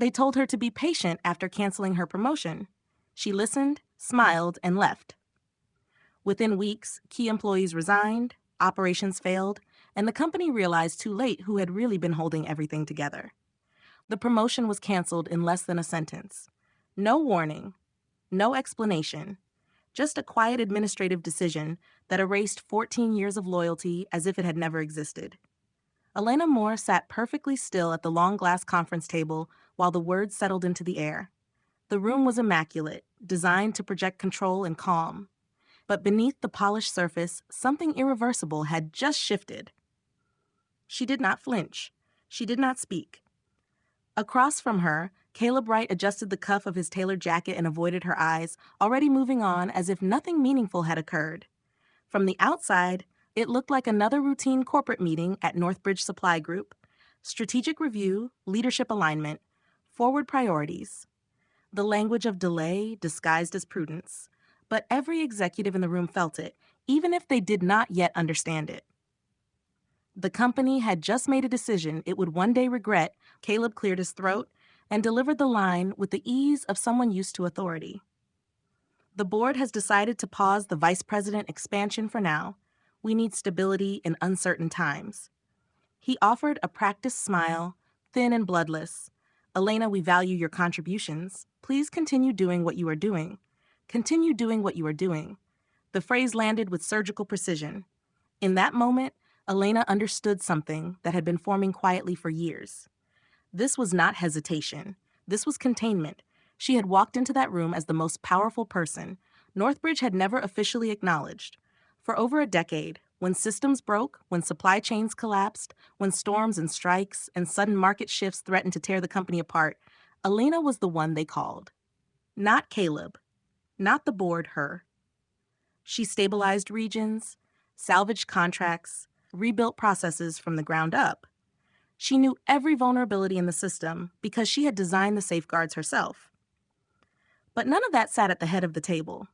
They told her to be patient after canceling her promotion. She listened, smiled, and left. Within weeks, key employees resigned, operations failed, and the company realized too late who had really been holding everything together. The promotion was canceled in less than a sentence. No warning, no explanation, just a quiet administrative decision that erased 14 years of loyalty as if it had never existed. Elena Moore sat perfectly still at the long glass conference table while the words settled into the air. The room was immaculate, designed to project control and calm. But beneath the polished surface, something irreversible had just shifted. She did not flinch. She did not speak. Across from her, Caleb Wright adjusted the cuff of his tailored jacket and avoided her eyes, already moving on as if nothing meaningful had occurred. From the outside, it looked like another routine corporate meeting at Northbridge Supply Group. Strategic review, leadership alignment, forward priorities. The language of delay disguised as prudence. But every executive in the room felt it, even if they did not yet understand it. The company had just made a decision it would one day regret. Caleb cleared his throat and delivered the line with the ease of someone used to authority. The board has decided to pause the vice president expansion for now. We need stability in uncertain times. He offered a practiced smile, thin and bloodless. Elena, we value your contributions. Please continue doing what you are doing. Continue doing what you are doing. The phrase landed with surgical precision. In that moment, Elena understood something that had been forming quietly for years. This was not hesitation. This was containment. She had walked into that room as the most powerful person Northbridge had never officially acknowledged. For over a decade, when systems broke, when supply chains collapsed, when storms and strikes and sudden market shifts threatened to tear the company apart, Elena was the one they called. Not Caleb. Not the board, her. She stabilized regions, salvaged contracts, rebuilt processes from the ground up. She knew every vulnerability in the system because she had designed the safeguards herself. But none of that sat at the head of the table.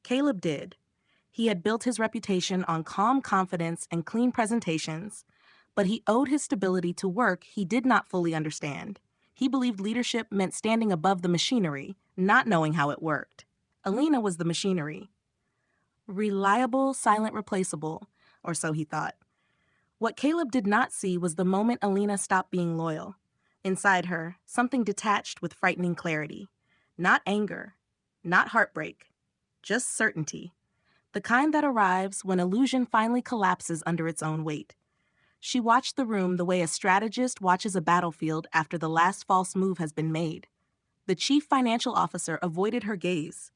Caleb did. He had built his reputation on calm confidence and clean presentations, but he owed his stability to work he did not fully understand. He believed leadership meant standing above the machinery, not knowing how it worked. Elena was the machinery. Reliable, silent, replaceable, or so he thought. What Caleb did not see was the moment Elena stopped being loyal. Inside her, something detached with frightening clarity. Not anger, not heartbreak, just certainty. The kind that arrives when illusion finally collapses under its own weight. She watched the room the way a strategist watches a battlefield after the last false move has been made. The chief financial officer avoided her gaze.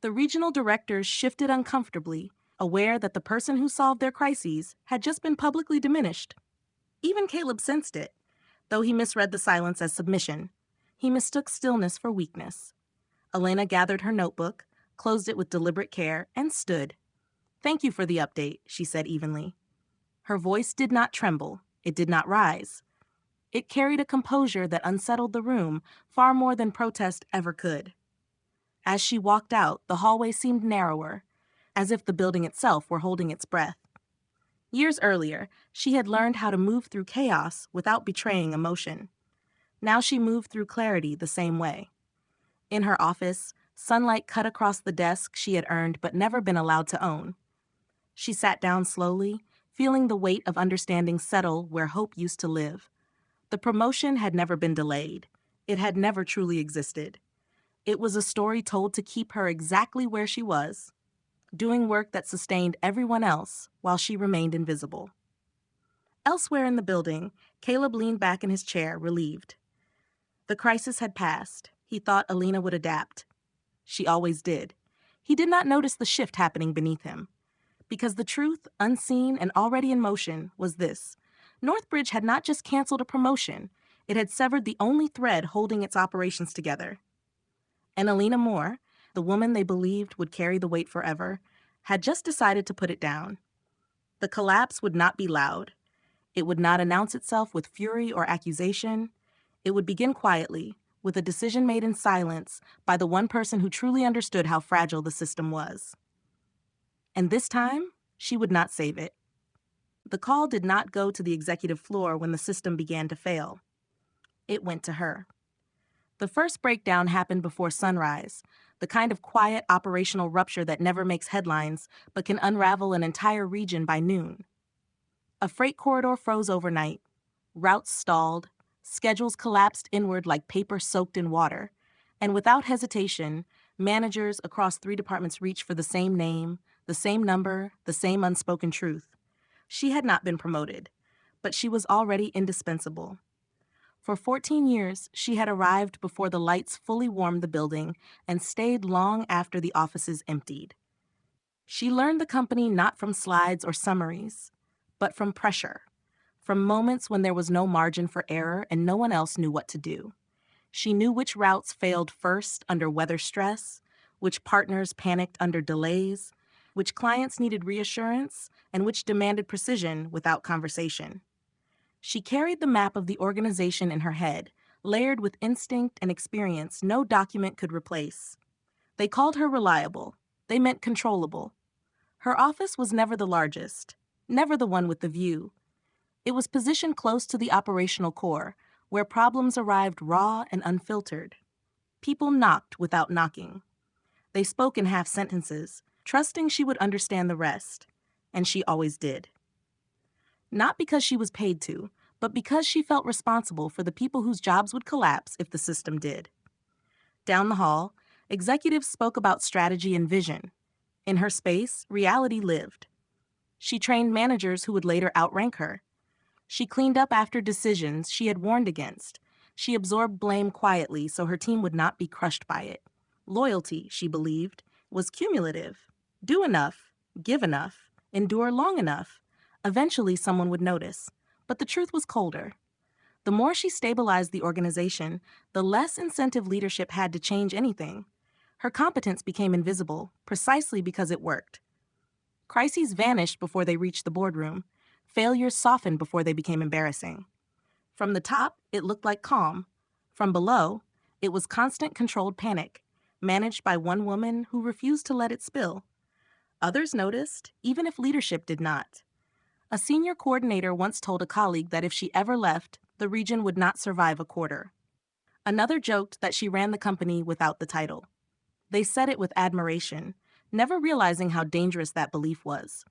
The regional directors shifted uncomfortably, aware that the person who solved their crises had just been publicly diminished. Even Caleb sensed it, though he misread the silence as submission. He mistook stillness for weakness. Elena gathered her notebook, closed it with deliberate care, and stood. "Thank you for the update," she said evenly. Her voice did not tremble. It did not rise. It carried a composure that unsettled the room far more than protest ever could. As she walked out, the hallway seemed narrower, as if the building itself were holding its breath. Years earlier, she had learned how to move through chaos without betraying emotion. Now she moved through clarity the same way. In her office, sunlight cut across the desk she had earned but never been allowed to own. She sat down slowly, feeling the weight of understanding settle where hope used to live. The promotion had never been delayed. It had never truly existed. It was a story told to keep her exactly where she was, doing work that sustained everyone else while she remained invisible. Elsewhere in the building, Caleb leaned back in his chair, relieved. The crisis had passed. He thought Elena would adapt. She always did. He did not notice the shift happening beneath him. Because the truth, unseen and already in motion, was this. Northbridge had not just canceled a promotion. It had severed the only thread holding its operations together. And Elena Moore, the woman they believed would carry the weight forever, had just decided to put it down. The collapse would not be loud. It would not announce itself with fury or accusation. It would begin quietly, with a decision made in silence by the one person who truly understood how fragile the system was. And this time, she would not save it. The call did not go to the executive floor when the system began to fail. It went to her. The first breakdown happened before sunrise, the kind of quiet operational rupture that never makes headlines but can unravel an entire region by noon. A freight corridor froze overnight, routes stalled, schedules collapsed inward like paper soaked in water, and without hesitation, managers across 3 departments reached for the same name, the same number, the same unspoken truth. She had not been promoted, but she was already indispensable. For 14 years, she had arrived before the lights fully warmed the building and stayed long after the offices emptied. She learned the company not from slides or summaries, but from pressure, from moments when there was no margin for error and no one else knew what to do. She knew which routes failed first under weather stress, which partners panicked under delays, which clients needed reassurance, and which demanded precision without conversation. She carried the map of the organization in her head, layered with instinct and experience no document could replace. They called her reliable. They meant controllable. Her office was never the largest, never the one with the view. It was positioned close to the operational core, where problems arrived raw and unfiltered. People knocked without knocking. They spoke in half sentences, trusting she would understand the rest. And she always did. Not because she was paid to, but because she felt responsible for the people whose jobs would collapse if the system did. Down the hall, executives spoke about strategy and vision. In her space, reality lived. She trained managers who would later outrank her. She cleaned up after decisions she had warned against. She absorbed blame quietly so her team would not be crushed by it. Loyalty, she believed, was cumulative. Do enough, give enough, endure long enough. Eventually, someone would notice. But the truth was colder. The more she stabilized the organization, the less incentive leadership had to change anything. Her competence became invisible, precisely because it worked. Crises vanished before they reached the boardroom. Failures softened before they became embarrassing. From the top, it looked like calm. From below, it was constant controlled panic, managed by one woman who refused to let it spill. Others noticed, even if leadership did not. A senior coordinator once told a colleague that if she ever left, the region would not survive a quarter. Another joked that she ran the company without the title. They said it with admiration, never realizing how dangerous that belief was.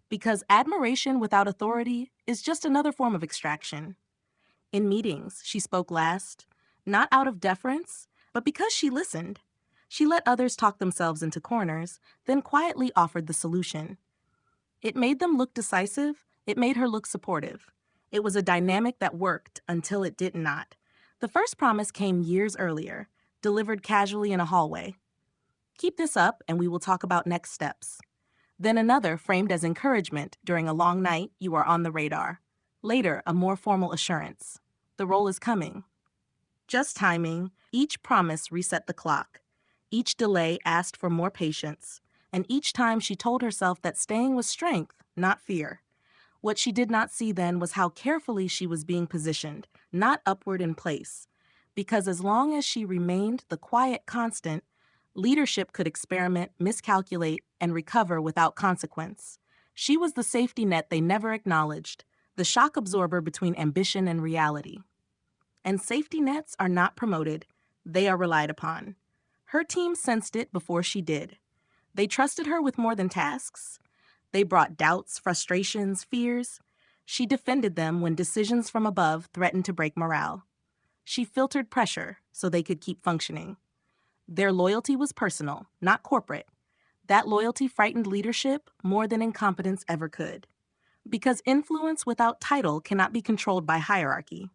Because admiration without authority is just another form of extraction. In meetings, she spoke last, not out of deference, but because she listened. She let others talk themselves into corners, then quietly offered the solution. It made them look decisive. It made her look supportive. It was a dynamic that worked until it did not. The first promise came years earlier, delivered casually in a hallway. Keep this up and we will talk about next steps. Then another framed as encouragement during a long night, you are on the radar. Later, a more formal assurance. The role is coming. Just timing, each promise reset the clock. Each delay asked for more patience. And each time she told herself that staying was strength, not fear. What she did not see then was how carefully she was being positioned, not upward in place. Because as long as she remained the quiet constant, leadership could experiment, miscalculate, and recover without consequence. She was the safety net they never acknowledged, the shock absorber between ambition and reality. And safety nets are not promoted, they are relied upon. Her team sensed it before she did. They trusted her with more than tasks. They brought doubts, frustrations, fears. She defended them when decisions from above threatened to break morale. She filtered pressure so they could keep functioning. Their loyalty was personal, not corporate. That loyalty frightened leadership more than incompetence ever could. Because influence without title cannot be controlled by hierarchy.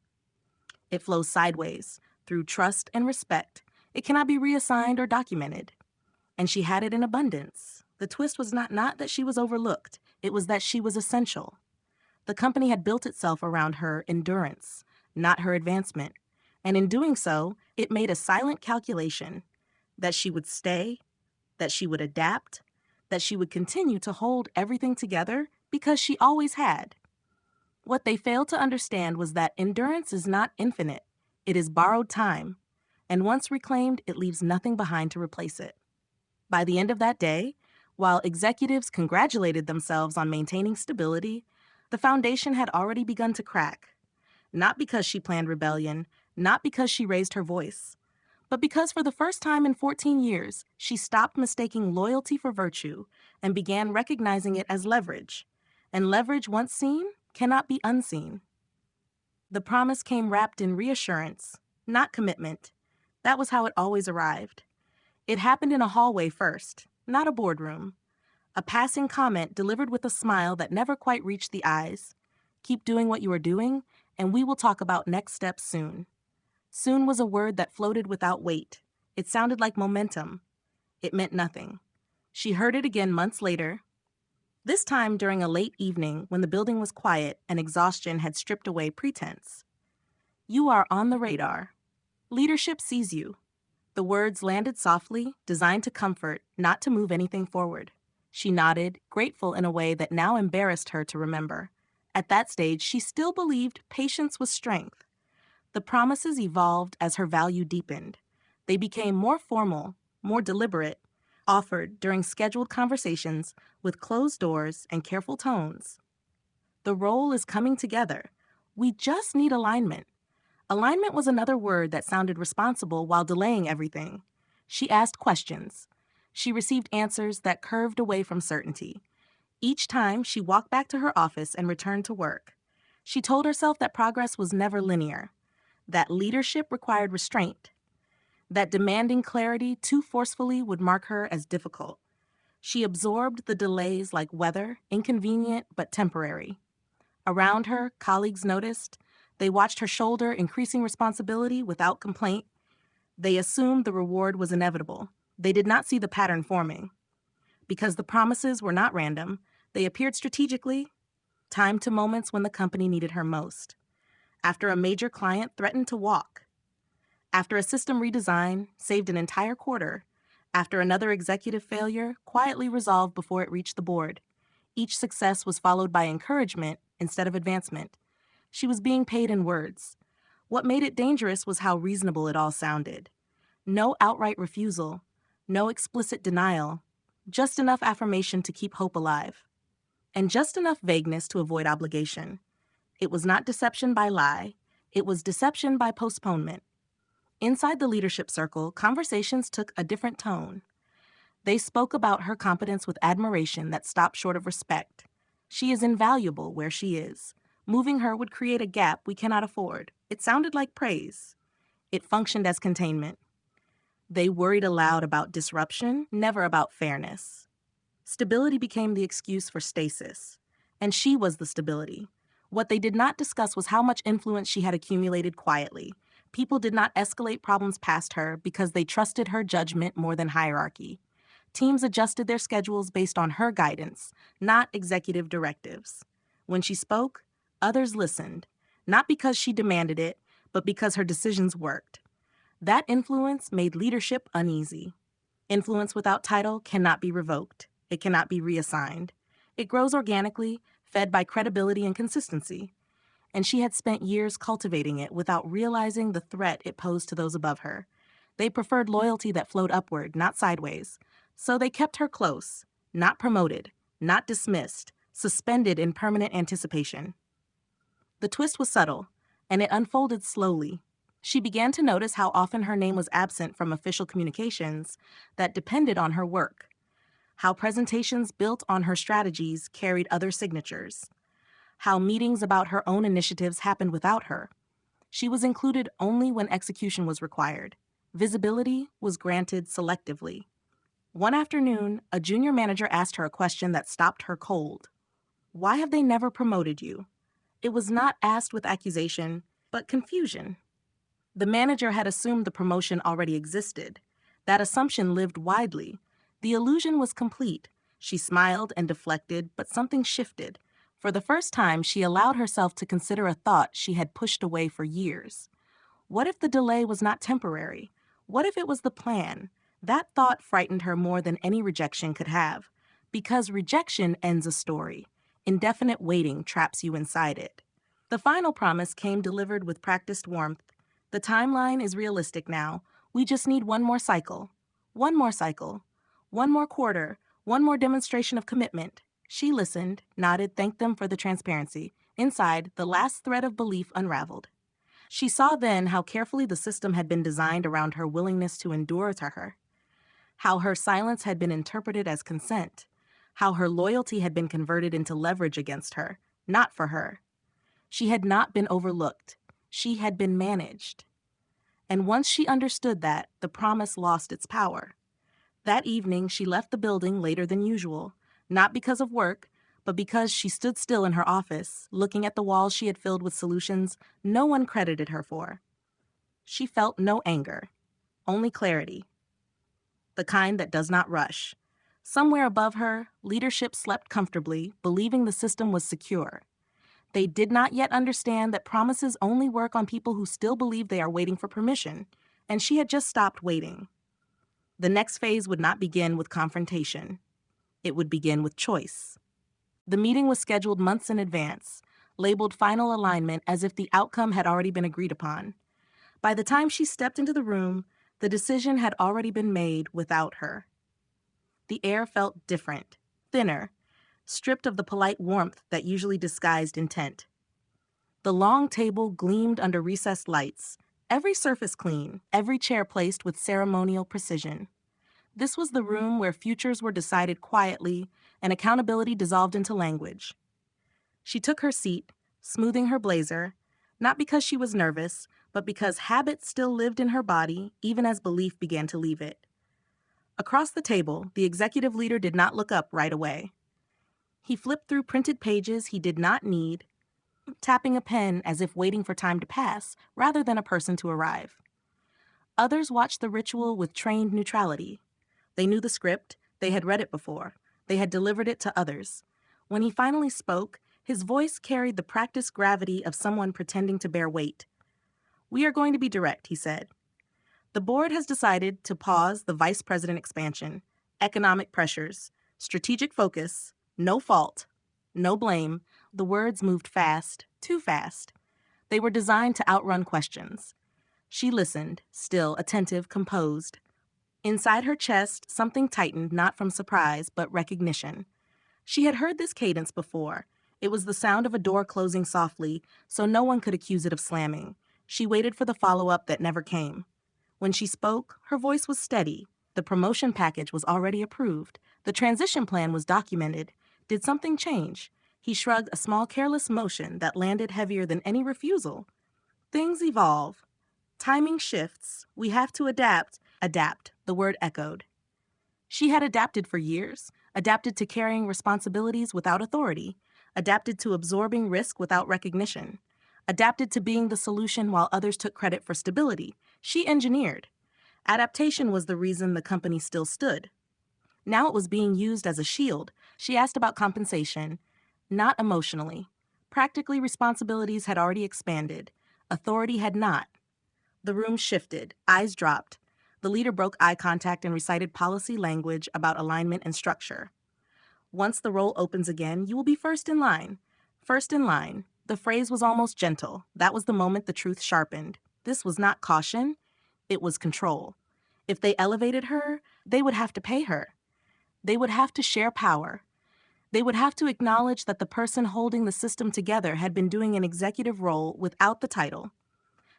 It flows sideways, through trust and respect. It cannot be reassigned or documented. And she had it in abundance. The twist was not that she was overlooked. It was that she was essential. The company had built itself around her endurance, not her advancement. And in doing so, it made a silent calculation that she would stay, that she would adapt, that she would continue to hold everything together because she always had. What they failed to understand was that endurance is not infinite. It is borrowed time. And once reclaimed, it leaves nothing behind to replace it. By the end of that day, while executives congratulated themselves on maintaining stability, the foundation had already begun to crack. Not because she planned rebellion, not because she raised her voice, But because for the first time in 14 years, she stopped mistaking loyalty for virtue and began recognizing it as leverage. And leverage, once seen, cannot be unseen. The promise came wrapped in reassurance, not commitment. That was how it always arrived. It happened in a hallway first, not a boardroom. A passing comment delivered with a smile that never quite reached the eyes. Keep doing what you are doing, and we will talk about next steps soon. Soon was a word that floated without weight. It sounded like momentum. It meant nothing. She heard it again months later, this time during a late evening when the building was quiet and exhaustion had stripped away pretense. You are on the radar. Leadership sees you. The words landed softly, designed to comfort, not to move anything forward. She nodded, grateful in a way that now embarrassed her to remember. At that stage, she still believed patience was strength. The promises evolved as her value deepened. They became more formal, more deliberate, offered during scheduled conversations with closed doors and careful tones. The role is coming together. We just need alignment. Alignment was another word that sounded responsible while delaying everything. She asked questions. She received answers that curved away from certainty. Each time, she walked back to her office and returned to work. She told herself that progress was never linear, that leadership required restraint, that demanding clarity too forcefully would mark her as difficult. She absorbed the delays like weather, inconvenient but temporary. Around her, colleagues noticed. They watched her shoulder increasing responsibility without complaint. They assumed the reward was inevitable. They did not see the pattern forming. Because the promises were not random, they appeared strategically, timed to moments when the company needed her most. After a major client threatened to walk. After a system redesign saved an entire quarter. After another executive failure quietly resolved before it reached the board. Each success was followed by encouragement instead of advancement. She was being paid in words. What made it dangerous was how reasonable it all sounded. No outright refusal, no explicit denial, just enough affirmation to keep hope alive. And just enough vagueness to avoid obligation. It was not deception by lie, it was deception by postponement. Inside the leadership circle, conversations took a different tone. They spoke about her competence with admiration that stopped short of respect. She is invaluable where she is. Moving her would create a gap we cannot afford. It sounded like praise. It functioned as containment. They worried aloud about disruption, never about fairness. Stability became the excuse for stasis. And she was the stability. What they did not discuss was how much influence she had accumulated quietly. People did not escalate problems past her because they trusted her judgment more than hierarchy. Teams adjusted their schedules based on her guidance, not executive directives. When she spoke, others listened, not because she demanded it, but because her decisions worked. That influence made leadership uneasy. Influence without title cannot be revoked. It cannot be reassigned. It grows organically, fed by credibility and consistency. And she had spent years cultivating it without realizing the threat it posed to those above her. They preferred loyalty that flowed upward, not sideways. So they kept her close, not promoted, not dismissed, suspended in permanent anticipation. The twist was subtle, and it unfolded slowly. She began to notice how often her name was absent from official communications that depended on her work, how presentations built on her strategies carried other signatures, how meetings about her own initiatives happened without her. She was included only when execution was required. Visibility was granted selectively. One afternoon, a junior manager asked her a question that stopped her cold. Why have they never promoted you? It was not asked with accusation, but confusion. The manager had assumed the promotion already existed. That assumption lived widely. The illusion was complete. She smiled and deflected, but something shifted. For the first time, she allowed herself to consider a thought she had pushed away for years. What if the delay was not temporary? What if it was the plan? That thought frightened her more than any rejection could have. Because rejection ends a story. Indefinite waiting traps you inside it. The final promise came delivered with practiced warmth. The timeline is realistic now. We just need one more cycle. One more cycle. One more quarter. One more demonstration of commitment. She listened, nodded, thanked them for the transparency. Inside, the last thread of belief unraveled. She saw then how carefully the system had been designed around her willingness to endure to her, how her silence had been interpreted as consent, how her loyalty had been converted into leverage against her, not for her. She had not been overlooked. She had been managed. And once she understood that, the promise lost its power. That evening, she left the building later than usual, not because of work, but because she stood still in her office, looking at the walls she had filled with solutions no one credited her for. She felt no anger, only clarity, the kind that does not rush. Somewhere above her, leadership slept comfortably, believing the system was secure. They did not yet understand that promises only work on people who still believe they are waiting for permission, and she had just stopped waiting. The next phase would not begin with confrontation. It would begin with choice. The meeting was scheduled months in advance, labeled final alignment as if the outcome had already been agreed upon. By the time she stepped into the room, the decision had already been made without her. The air felt different, thinner, stripped of the polite warmth that usually disguised intent. The long table gleamed under recessed lights, every surface clean, every chair placed with ceremonial precision. This was the room where futures were decided quietly and accountability dissolved into language. She took her seat, smoothing her blazer, not because she was nervous, but because habit still lived in her body even as belief began to leave it. Across the table, the executive leader did not look up right away. He flipped through printed pages he did not need, tapping a pen as if waiting for time to pass rather than a person to arrive. Others watched the ritual with trained neutrality. They knew the script, they had read it before, they had delivered it to others. When he finally spoke, his voice carried the practiced gravity of someone pretending to bear weight. "We are going to be direct," he said. "The board has decided to pause the vice president expansion, economic pressures, strategic focus, no fault, no blame." The words moved fast, too fast. They were designed to outrun questions. She listened, still, attentive, composed. Inside her chest, something tightened, not from surprise, but recognition. She had heard this cadence before. It was the sound of a door closing softly, so no one could accuse it of slamming. She waited for the follow-up that never came. When she spoke, her voice was steady. The promotion package was already approved. The transition plan was documented. Did something change? He shrugged a small careless motion that landed heavier than any refusal. "Things evolve. Timing shifts. We have to adapt." Adapt, the word echoed. She had adapted for years, adapted to carrying responsibilities without authority, adapted to absorbing risk without recognition, adapted to being the solution while others took credit for stability. She engineered. Adaptation was the reason the company still stood. Now it was being used as a shield. She asked about compensation, not emotionally. Practically, responsibilities had already expanded. Authority had not. The room shifted, eyes dropped. The leader broke eye contact and recited policy language about alignment and structure. "Once the role opens again, you will be first in line." First in line. The phrase was almost gentle. That was the moment the truth sharpened. This was not caution. It was control. If they elevated her, they would have to pay her. They would have to share power. They would have to acknowledge that the person holding the system together had been doing an executive role without the title.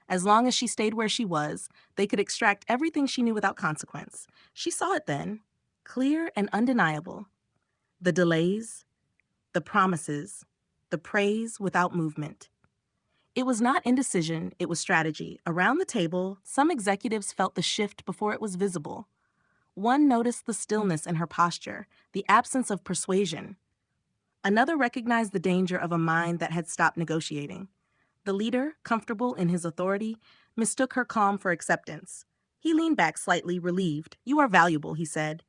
As long as she stayed where she was, they could extract everything she knew without consequence. She saw it then, clear and undeniable. The delays, the promises, the praise without movement. It was not indecision, it was strategy. Around the table, some executives felt the shift before it was visible. One noticed the stillness in her posture, the absence of persuasion. Another recognized the danger of a mind that had stopped negotiating. The leader, comfortable in his authority, mistook her calm for acceptance. He leaned back slightly, relieved. "You are valuable," he said.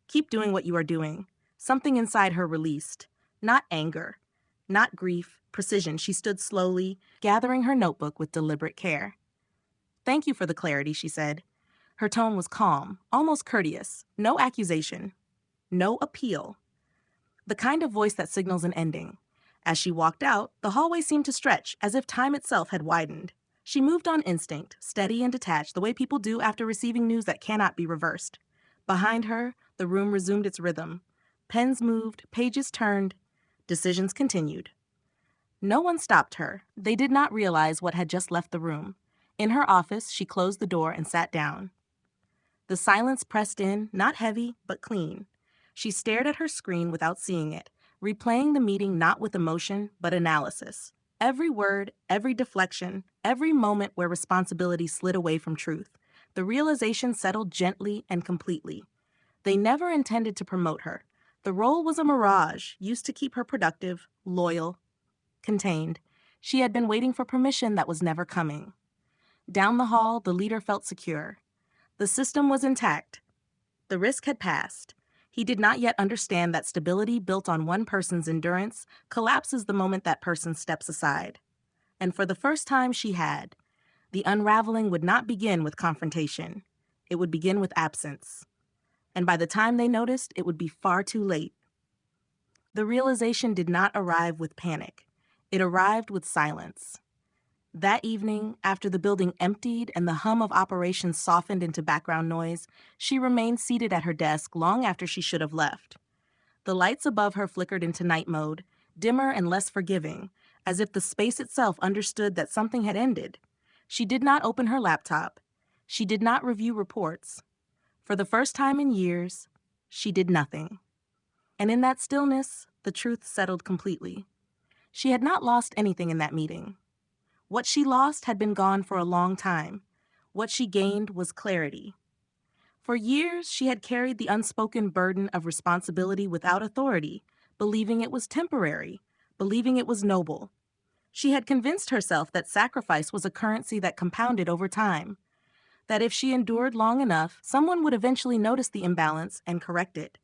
"Keep doing what you are doing." Something inside her released. Not anger, not grief, precision. She stood slowly, gathering her notebook with deliberate care. "Thank you for the clarity," she said. Her tone was calm, almost courteous. No accusation. No appeal. The kind of voice that signals an ending. As she walked out, the hallway seemed to stretch, as if time itself had widened. She moved on instinct, steady and detached, the way people do after receiving news that cannot be reversed. Behind her, the room resumed its rhythm. Pens moved, pages turned, decisions continued. No one stopped her. They did not realize what had just left the room. In her office, she closed the door and sat down. The silence pressed in, not heavy, but clean. She stared at her screen without seeing it, replaying the meeting not with emotion, but analysis. Every word, every deflection, every moment where responsibility slid away from truth. The realization settled gently and completely. They never intended to promote her. The role was a mirage, used to keep her productive, loyal, contained. She had been waiting for permission that was never coming. Down the hall, the leader felt secure. The system was intact. The risk had passed. He did not yet understand that stability built on one person's endurance collapses the moment that person steps aside. And for the first time she had. The unraveling would not begin with confrontation. It would begin with absence. And by the time they noticed, it would be far too late. The realization did not arrive with panic. It arrived with silence. That evening, after the building emptied and the hum of operations softened into background noise, she remained seated at her desk long after she should have left. The lights above her flickered into night mode, dimmer and less forgiving, as if the space itself understood that something had ended. She did not open her laptop. She did not review reports. For the first time in years, she did nothing. And in that stillness, the truth settled completely. She had not lost anything in that meeting. What she lost had been gone for a long time. What she gained was clarity. For years, she had carried the unspoken burden of responsibility without authority, believing it was temporary, believing it was noble. She had convinced herself that sacrifice was a currency that compounded over time, that if she endured long enough, someone would eventually notice the imbalance and correct it.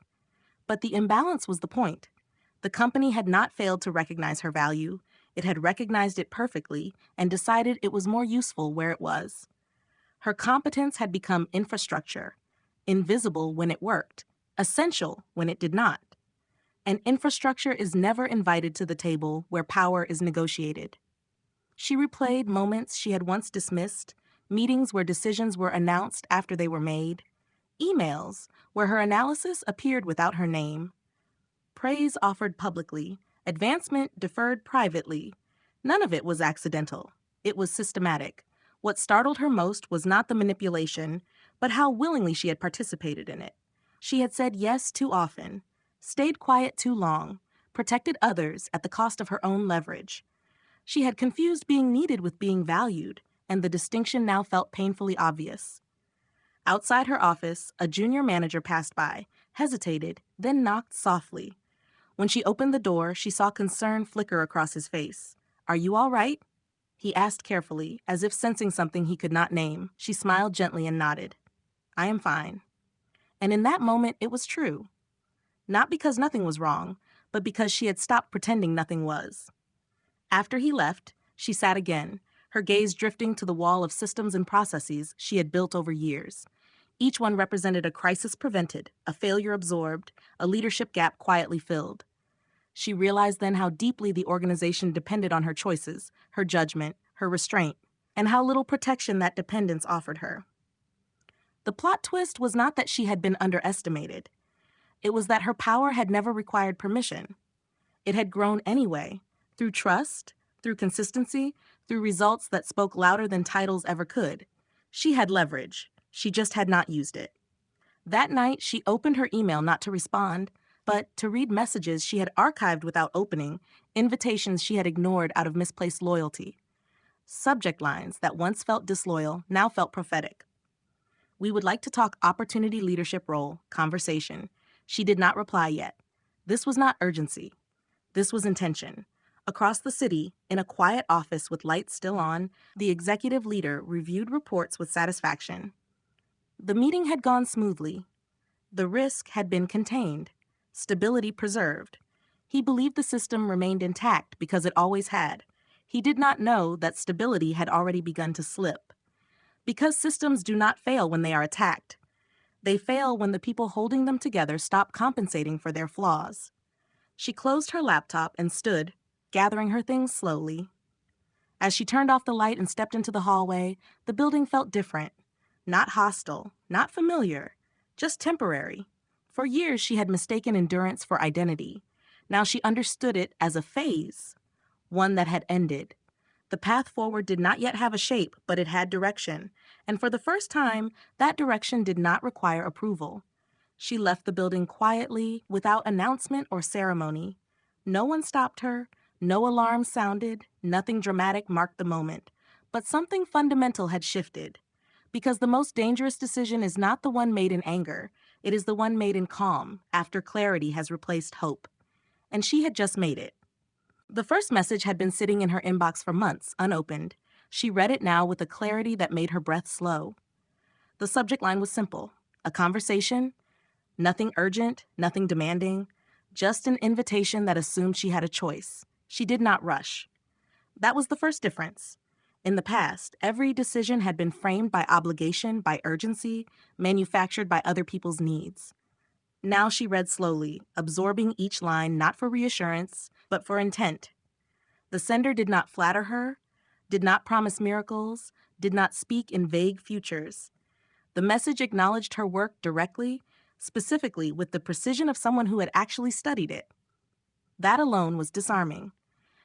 But the imbalance was the point. The company had not failed to recognize her value. It had recognized it perfectly and decided it was more useful where it was. Her competence had become infrastructure, invisible when it worked, essential when it did not. And infrastructure is never invited to the table where power is negotiated. She replayed moments she had once dismissed, meetings where decisions were announced after they were made, emails where her analysis appeared without her name, praise offered publicly, advancement deferred privately. None of it was accidental. It was systematic. What startled her most was not the manipulation, but how willingly she had participated in it. She had said yes too often, stayed quiet too long, protected others at the cost of her own leverage. She had confused being needed with being valued, and the distinction now felt painfully obvious. Outside her office, a junior manager passed by, hesitated, then knocked softly. When she opened the door, she saw concern flicker across his face. "Are you all right?" He asked carefully, as if sensing something he could not name. She smiled gently and nodded. "I am fine." And in that moment, it was true. Not because nothing was wrong, but because she had stopped pretending nothing was. After he left, she sat again, her gaze drifting to the wall of systems and processes she had built over years. Each one represented a crisis prevented, a failure absorbed, a leadership gap quietly filled. She realized then how deeply the organization depended on her choices, her judgment, her restraint, and how little protection that dependence offered her. The plot twist was not that she had been underestimated. It was that her power had never required permission. It had grown anyway, through trust, through consistency, through results that spoke louder than titles ever could. She had leverage. She just had not used it. That night, she opened her email not to respond, but to read messages she had archived without opening, invitations she had ignored out of misplaced loyalty. Subject lines that once felt disloyal now felt prophetic. "We would like to talk opportunity leadership role, conversation." She did not reply yet. This was not urgency. This was intention. Across the city, in a quiet office with lights still on, the executive leader reviewed reports with satisfaction. The meeting had gone smoothly. The risk had been contained. Stability preserved. He believed the system remained intact because it always had. He did not know that stability had already begun to slip. Because systems do not fail when they are attacked. They fail when the people holding them together stop compensating for their flaws. She closed her laptop and stood, gathering her things slowly. As she turned off the light and stepped into the hallway, the building felt different. Not hostile, not familiar, just temporary. For years, she had mistaken endurance for identity. Now she understood it as a phase. one that had ended. The path forward did not yet have a shape, but it had direction, and for the first time, that direction did not require approval. She left the building quietly, without announcement or ceremony. No one stopped her, no alarm sounded, nothing dramatic marked the moment. But something fundamental had shifted. Because the most dangerous decision is not the one made in anger, it is the one made in calm, after clarity has replaced hope. And she had just made it. The first message had been sitting in her inbox for months, unopened. She read it now with a clarity that made her breath slow. The subject line was simple: a conversation, nothing urgent, nothing demanding, just an invitation that assumed she had a choice. She did not rush. That was the first difference. In the past, every decision had been framed by obligation, by urgency, manufactured by other people's needs. Now she read slowly, absorbing each line not for reassurance, but for intent. The sender did not flatter her, did not promise miracles, did not speak in vague futures. The message acknowledged her work directly, specifically with the precision of someone who had actually studied it. That alone was disarming.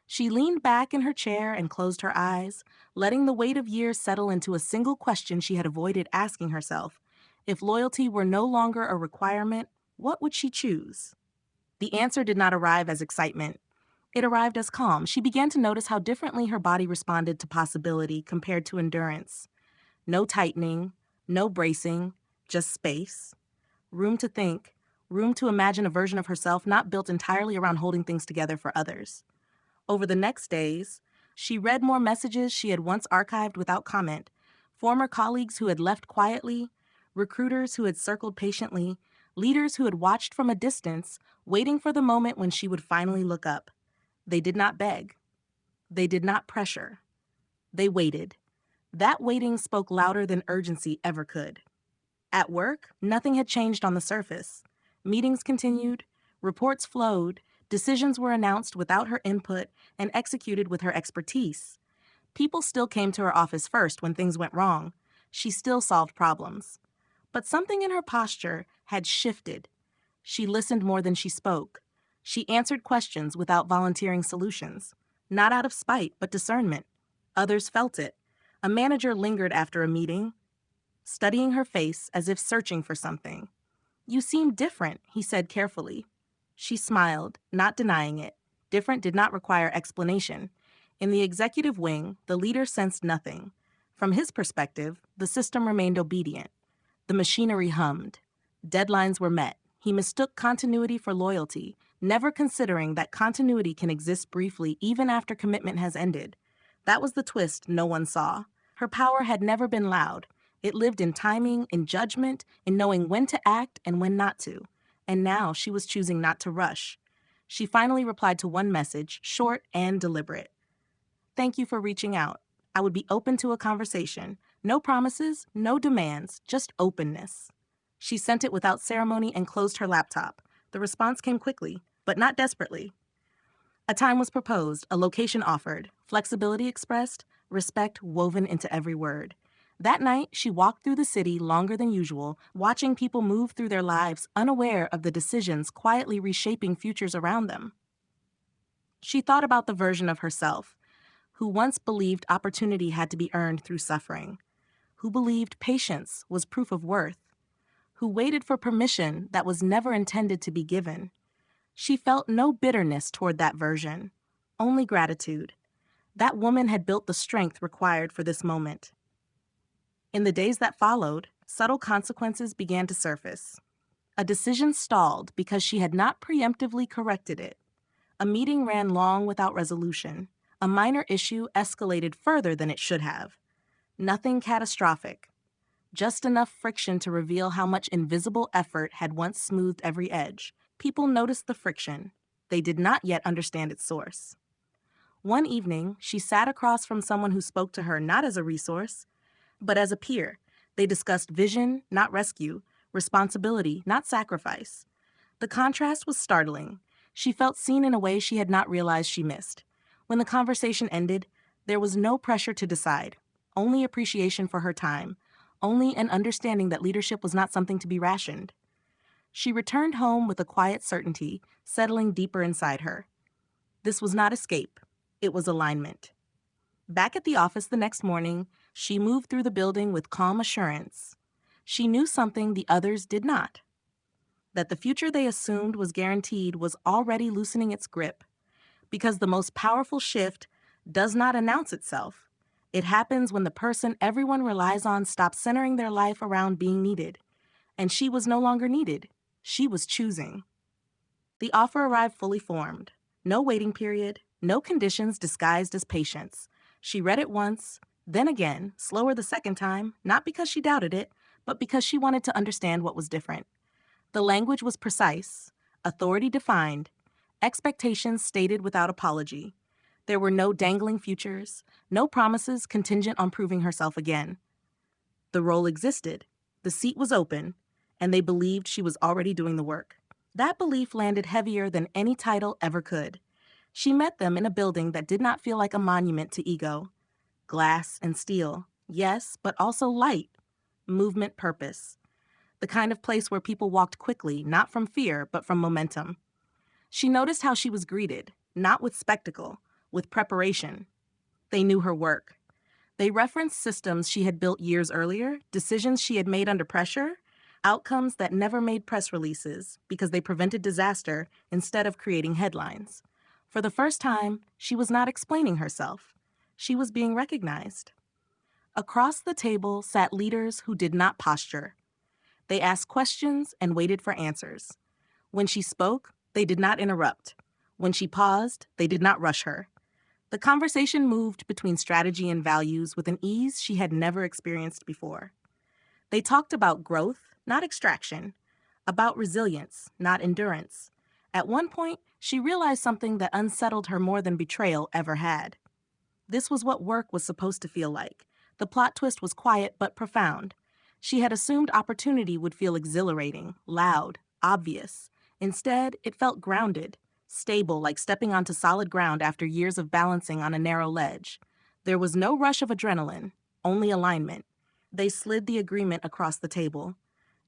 She leaned back in her chair and closed her eyes, letting the weight of years settle into a single question she had avoided asking herself. If loyalty were no longer a requirement, what would she choose? The answer did not arrive as excitement. It arrived as calm. She began to notice how differently her body responded to possibility compared to endurance. No tightening, no bracing, just space. Room to think, room to imagine a version of herself not built entirely around holding things together for others. Over the next days, she read more messages she had once archived without comment, former colleagues who had left quietly, recruiters who had circled patiently, leaders who had watched from a distance, waiting for the moment when she would finally look up. They did not beg. They did not pressure. They waited. That waiting spoke louder than urgency ever could. At work, nothing had changed on the surface. Meetings continued, reports flowed, decisions were announced without her input and executed with her expertise. People still came to her office first when things went wrong. She still solved problems. But something in her posture had shifted. She listened more than she spoke. She answered questions without volunteering solutions. Not out of spite, but discernment. Others felt it. A manager lingered after a meeting, studying her face as if searching for something. "You seem different," he said carefully. She smiled, not denying it. Different did not require explanation. In the executive wing, the leader sensed nothing. From his perspective, the system remained obedient. The machinery hummed. Deadlines were met. He mistook continuity for loyalty, never considering that continuity can exist briefly even after commitment has ended. That was the twist no one saw. Her power had never been loud. It lived in timing, in judgment, in knowing when to act and when not to. And now she was choosing not to rush. She finally replied to one message, short and deliberate. "Thank you for reaching out. I would be open to a conversation. No promises, no demands, just openness." She sent it without ceremony and closed her laptop. The response came quickly, but not desperately. A time was proposed, a location offered, flexibility expressed, respect woven into every word. That night, she walked through the city longer than usual, watching people move through their lives unaware of the decisions quietly reshaping futures around them. She thought about the version of herself who once believed opportunity had to be earned through suffering, who believed patience was proof of worth, who waited for permission that was never intended to be given. She felt no bitterness toward that version, only gratitude. That woman had built the strength required for this moment. In the days that followed, subtle consequences began to surface. A decision stalled because she had not preemptively corrected it. A meeting ran long without resolution. A minor issue escalated further than it should have. Nothing catastrophic, just enough friction to reveal how much invisible effort had once smoothed every edge. People noticed the friction. They did not yet understand its source. One evening, she sat across from someone who spoke to her not as a resource, but as a peer. They discussed vision, not rescue, responsibility, not sacrifice. The contrast was startling. She felt seen in a way she had not realized she missed. When the conversation ended, there was no pressure to decide, only appreciation for her time, only an understanding that leadership was not something to be rationed. She returned home with a quiet certainty, settling deeper inside her. This was not escape. It was alignment. Back at the office the next morning, she moved through the building with calm assurance. She knew something the others did not. That the future they assumed was guaranteed was already loosening its grip, because the most powerful shift does not announce itself. It happens when the person everyone relies on stops centering their life around being needed. And she was no longer needed. She was choosing. The offer arrived fully formed. No waiting period, no conditions disguised as patience. She read it once, then again, slower the second time, not because she doubted it, but because she wanted to understand what was different. The language was precise, authority defined, expectations stated without apology. There were no dangling futures, no promises contingent on proving herself again. The role existed, the seat was open, and they believed she was already doing the work. That belief landed heavier than any title ever could. She met them in a building that did not feel like a monument to ego. Glass and steel, yes, but also light, movement, purpose. The kind of place where people walked quickly, not from fear, but from momentum. She noticed how she was greeted, not with spectacle, with preparation. They knew her work. They referenced systems she had built years earlier, decisions she had made under pressure, outcomes that never made press releases because they prevented disaster instead of creating headlines. For the first time, she was not explaining herself. She was being recognized. Across the table sat leaders who did not posture. They asked questions and waited for answers. When she spoke, they did not interrupt. When she paused, they did not rush her. The conversation moved between strategy and values with an ease she had never experienced before. They talked about growth, not extraction, about resilience, not endurance. At one point, she realized something that unsettled her more than betrayal ever had. This was what work was supposed to feel like. The plot twist was quiet but profound. She had assumed opportunity would feel exhilarating, loud, obvious. Instead, it felt grounded, stable, like stepping onto solid ground after years of balancing on a narrow ledge. There was no rush of adrenaline, only alignment. They slid the agreement across the table,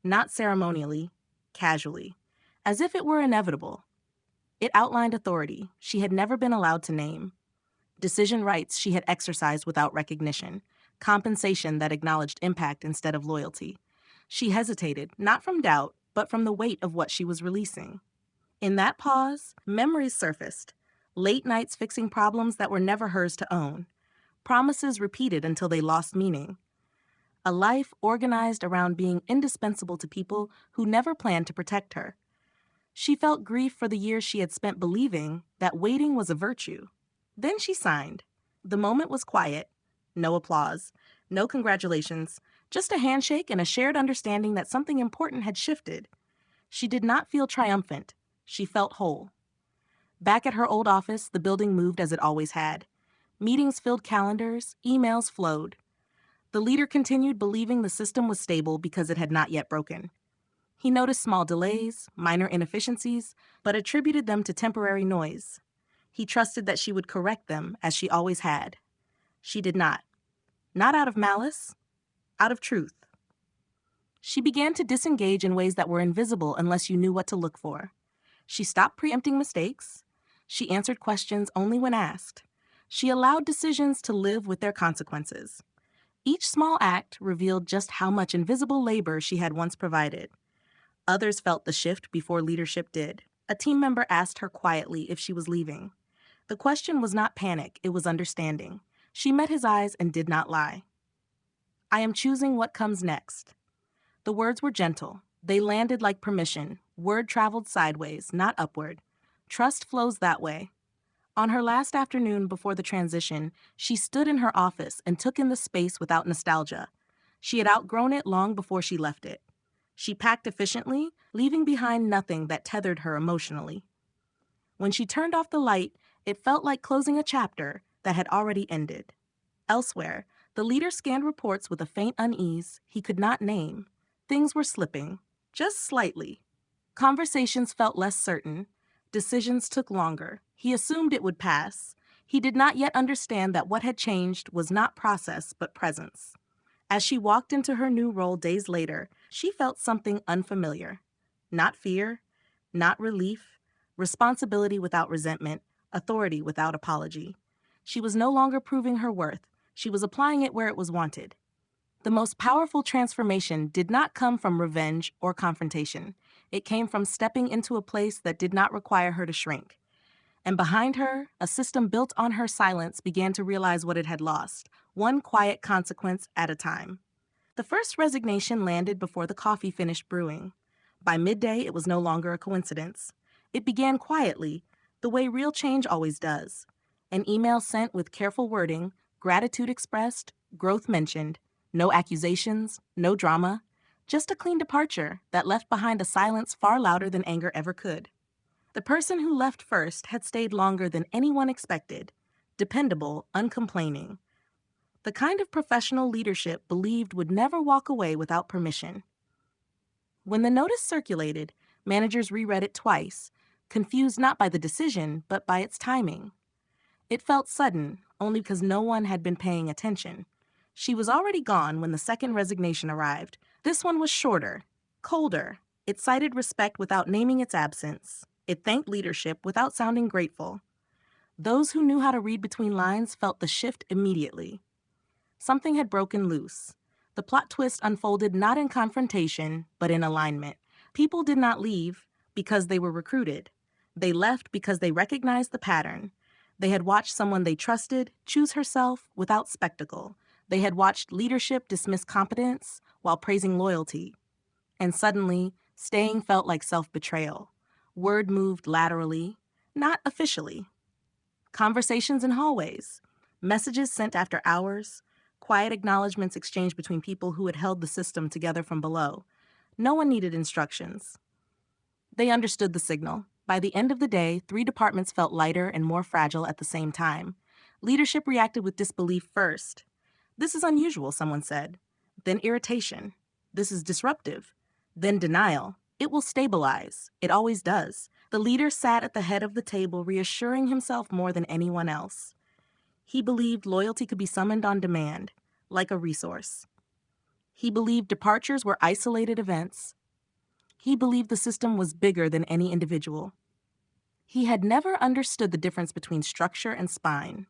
not ceremonially, casually, as if it were inevitable. It outlined authority she had never been allowed to name, decision rights she had exercised without recognition, compensation that acknowledged impact instead of loyalty. She hesitated, not from doubt, but from the weight of what she was releasing. In that pause, memories surfaced. Late nights fixing problems that were never hers to own. Promises repeated until they lost meaning. A life organized around being indispensable to people who never planned to protect her. She felt grief for the years she had spent believing that waiting was a virtue. Then she signed. The moment was quiet. No applause. No congratulations. Just a handshake and a shared understanding that something important had shifted. She did not feel triumphant. She felt whole. Back at her old office, the building moved as it always had. Meetings filled calendars, emails flowed. The leader continued believing the system was stable because it had not yet broken. He noticed small delays, minor inefficiencies, but attributed them to temporary noise. He trusted that she would correct them, as she always had. She did not. Not out of malice, out of truth. She began to disengage in ways that were invisible unless you knew what to look for. She stopped preempting mistakes. She answered questions only when asked. She allowed decisions to live with their consequences. Each small act revealed just how much invisible labor she had once provided. Others felt the shift before leadership did. A team member asked her quietly if she was leaving. The question was not panic, it was understanding. She met his eyes and did not lie. I am choosing what comes next. The words were gentle. They landed like permission. Word traveled sideways, not upward. Trust flows that way. On her last afternoon before the transition, she stood in her office and took in the space without nostalgia. She had outgrown it long before she left it. She packed efficiently, leaving behind nothing that tethered her emotionally. When she turned off the light, it felt like closing a chapter that had already ended. Elsewhere, the leader scanned reports with a faint unease he could not name. Things were slipping, just slightly. Conversations felt less certain. Decisions took longer. He assumed it would pass. He did not yet understand that what had changed was not process, but presence. As she walked into her new role days later, she felt something unfamiliar. Not fear, not relief, responsibility without resentment, authority without apology. She was no longer proving her worth. She was applying it where it was wanted. The most powerful transformation did not come from revenge or confrontation. It came from stepping into a place that did not require her to shrink. And behind her, a system built on her silence began to realize what it had lost, one quiet consequence at a time. The first resignation landed before the coffee finished brewing. By midday, it was no longer a coincidence. It began quietly, the way real change always does. An email sent with careful wording, gratitude expressed, growth mentioned, no accusations, no drama, just a clean departure that left behind a silence far louder than anger ever could. The person who left first had stayed longer than anyone expected, dependable, uncomplaining. The kind of professional leadership believed would never walk away without permission. When the notice circulated, managers reread it twice, confused not by the decision, but by its timing. It felt sudden, only because no one had been paying attention. She was already gone when the second resignation arrived. This one was shorter, colder. It cited respect without naming its absence. It thanked leadership without sounding grateful. Those who knew how to read between lines felt the shift immediately. Something had broken loose. The plot twist unfolded not in confrontation, but in alignment. People did not leave because they were recruited. They left because they recognized the pattern. They had watched someone they trusted choose herself without spectacle. They had watched leadership dismiss competence while praising loyalty. And suddenly, staying felt like self-betrayal. Word moved laterally, not officially. Conversations in hallways, messages sent after hours, quiet acknowledgments exchanged between people who had held the system together from below. No one needed instructions. They understood the signal. By the end of the day, 3 departments felt lighter and more fragile at the same time. Leadership reacted with disbelief first. This is unusual, someone said. Then irritation. This is disruptive. Then denial. It will stabilize. It always does. The leader sat at the head of the table, reassuring himself more than anyone else. He believed loyalty could be summoned on demand, like a resource. He believed departures were isolated events. He believed the system was bigger than any individual. He had never understood the difference between structure and spine.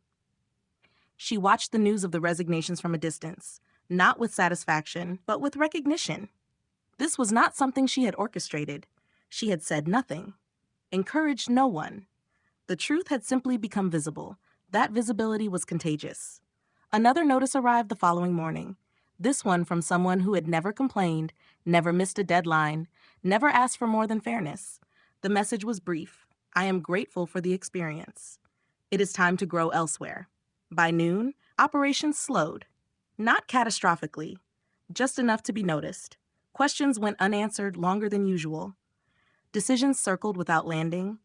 She watched the news of the resignations from a distance, not with satisfaction, but with recognition. This was not something she had orchestrated. She had said nothing, encouraged no one. The truth had simply become visible. That visibility was contagious. Another notice arrived the following morning. This one from someone who had never complained, never missed a deadline, never asked for more than fairness. The message was brief. I am grateful for the experience. It is time to grow elsewhere. By noon, operations slowed. Not catastrophically, just enough to be noticed. Questions went unanswered longer than usual. Decisions circled without landing.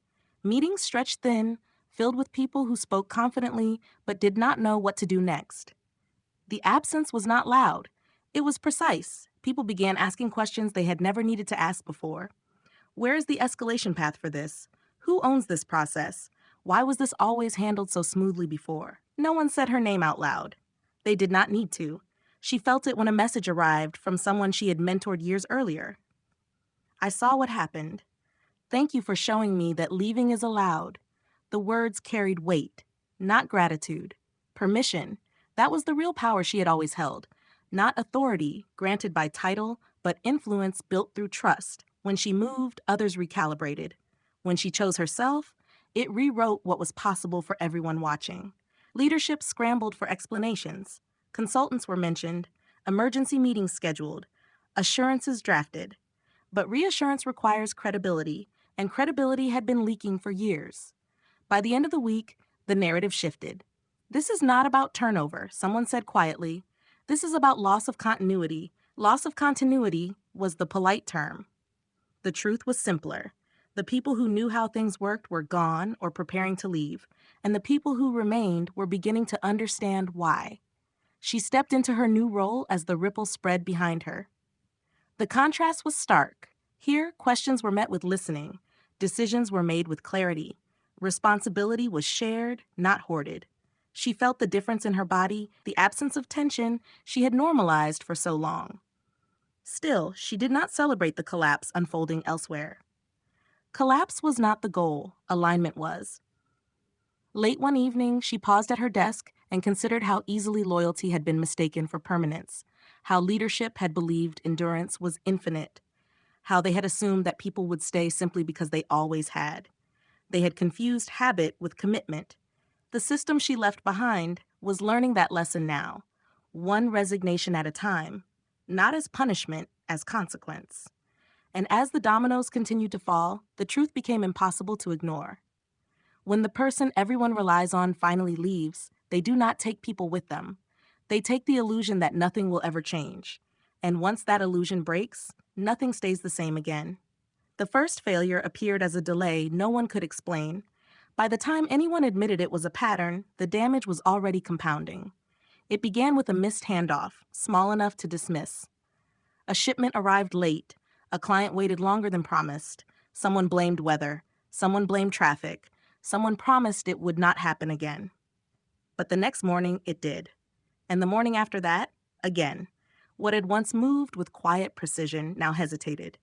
Meetings stretched thin, filled with people who spoke confidently but did not know what to do next. The absence was not loud. It was precise. People began asking questions they had never needed to ask before. Where is the escalation path for this? Who owns this process? Why was this always handled so smoothly before? No one said her name out loud. They did not need to. She felt it when a message arrived from someone she had mentored years earlier. I saw what happened. Thank you for showing me that leaving is allowed. The words carried weight, not gratitude. Permission. That was the real power she had always held. Not authority, granted by title, but influence built through trust. When she moved, others recalibrated. When she chose herself, it rewrote what was possible for everyone watching. Leadership scrambled for explanations. Consultants were mentioned, emergency meetings scheduled, assurances drafted. But reassurance requires credibility, and credibility had been leaking for years. By the end of the week, the narrative shifted. This is not about turnover, someone said quietly. This is about loss of continuity. Loss of continuity was the polite term. The truth was simpler. The people who knew how things worked were gone or preparing to leave, and the people who remained were beginning to understand why. She stepped into her new role as the ripple spread behind her. The contrast was stark. Here, questions were met with listening. Decisions were made with clarity. Responsibility was shared, not hoarded. She felt the difference in her body, the absence of tension she had normalized for so long. Still, she did not celebrate the collapse unfolding elsewhere. Collapse was not the goal, alignment was. Late one evening, she paused at her desk and considered how easily loyalty had been mistaken for permanence, how leadership had believed endurance was infinite, how they had assumed that people would stay simply because they always had. They had confused habit with commitment. The system she left behind was learning that lesson now, one resignation at a time, not as punishment, as consequence. And as the dominoes continued to fall, the truth became impossible to ignore. When the person everyone relies on finally leaves, they do not take people with them. They take the illusion that nothing will ever change. And once that illusion breaks, nothing stays the same again. The first failure appeared as a delay no one could explain. By the time anyone admitted it was a pattern, the damage was already compounding. It began with a missed handoff, small enough to dismiss. A shipment arrived late. A client waited longer than promised. Someone blamed weather. Someone blamed traffic. Someone promised it would not happen again. But the next morning, it did. And the morning after that, again. What had once moved with quiet precision now hesitated.